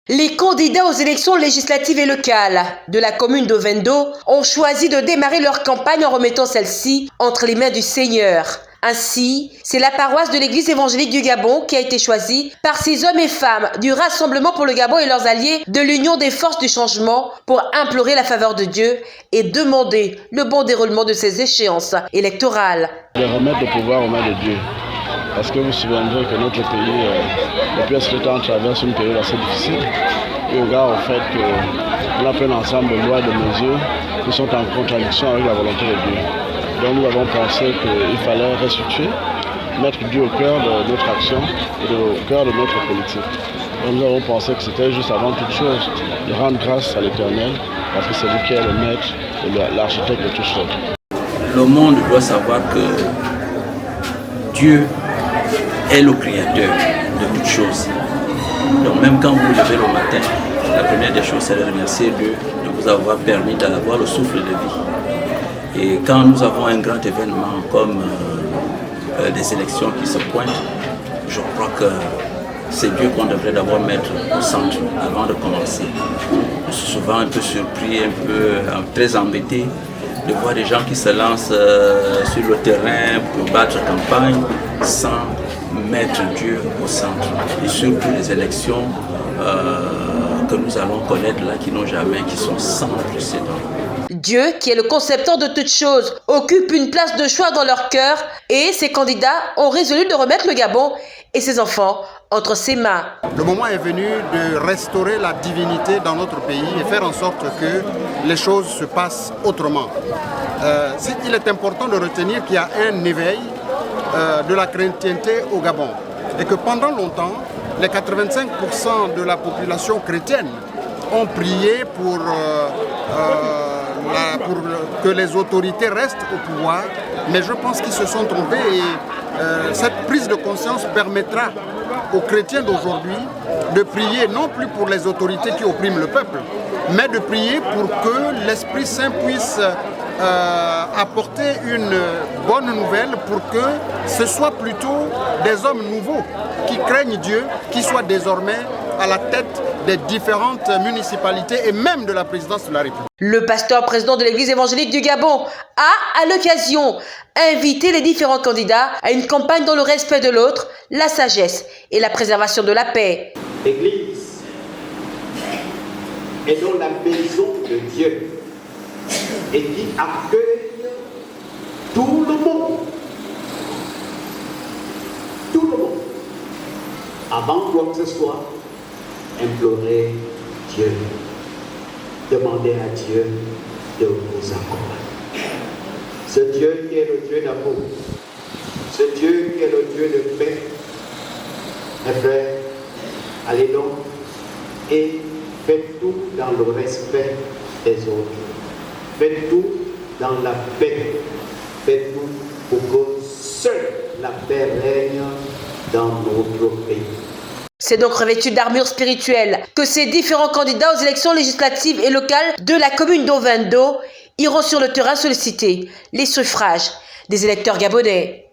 Les candidats aux élections législatives et locales de la commune d'Ovendo ont choisi de démarrer leur campagne en remettant celle-ci entre les mains du Seigneur. Ainsi, c'est la paroisse de l'église évangélique du Gabon qui a été choisie par ces hommes et femmes du Rassemblement pour le Gabon et leurs alliés de l'Union des forces du changement pour implorer la faveur de Dieu et demander le bon déroulement de ces échéances électorales. De remettre le pouvoir aux mains de Dieu. Parce que vous vous souviendrez que notre pays, depuis un certain temps, traverse une période assez difficile. Et au regard au fait qu'on a fait un ensemble de lois et de mesures qui sont en contradiction avec la volonté de Dieu. Donc nous avons pensé qu'il fallait restituer, mettre Dieu au cœur de notre action et au cœur de notre politique. Donc nous avons pensé que c'était juste avant toute chose de rendre grâce à l'Éternel, parce que c'est lui qui est le maître et l'architecte de toutes choses. Le monde doit savoir que Dieu est le créateur de toutes choses. Donc même quand vous vous levez le matin, la première des choses c'est de remercier Dieu de vous avoir permis d'avoir le souffle de vie. Et quand nous avons un grand événement comme des élections qui se pointent, je crois que c'est Dieu qu'on devrait d'abord mettre au centre avant de commencer. Je suis souvent un peu surpris, très embêté de voir des gens qui se lancent sur le terrain pour battre campagne sans mettre Dieu au centre. Et surtout les élections que nous allons connaître là, qui sont sans précédent. Dieu, qui est le concepteur de toutes choses, occupe une place de choix dans leur cœur et ces candidats ont résolu de remettre le Gabon et ses enfants entre ses mains. Le moment est venu de restaurer la divinité dans notre pays et faire en sorte que les choses se passent autrement. Il est important de retenir qu'il y a un éveil de la chrétienté au Gabon et que pendant longtemps, les 85% de la population chrétienne ont prié pour que les autorités restent au pouvoir, mais je pense qu'ils se sont trompés et cette prise de conscience permettra aux chrétiens d'aujourd'hui de prier non plus pour les autorités qui oppriment le peuple, mais de prier pour que l'Esprit Saint puisse apporter une bonne nouvelle pour que ce soit plutôt des hommes nouveaux qui craignent Dieu, qui soient désormais à la tête des différentes municipalités et même de la présidence de la République. Le pasteur président de l'église évangélique du Gabon a, à l'occasion, invité les différents candidats à une campagne dans le respect de l'autre, la sagesse et la préservation de la paix. L'église est dans la maison de Dieu et qui accueille tout le monde. Tout le monde. Avant quoi que ce soit, implorer Dieu, demander à Dieu de vous accompagner. Ce Dieu qui est le Dieu d'amour, ce Dieu qui est le Dieu de paix, mes frères, allez donc et faites tout dans le respect des autres. Faites tout dans la paix. Faites tout pour que seule la paix règne dans notre pays. C'est donc revêtu d'armure spirituelle que ces différents candidats aux élections législatives et locales de la commune d'Ovendo iront sur le terrain solliciter les suffrages des électeurs gabonais.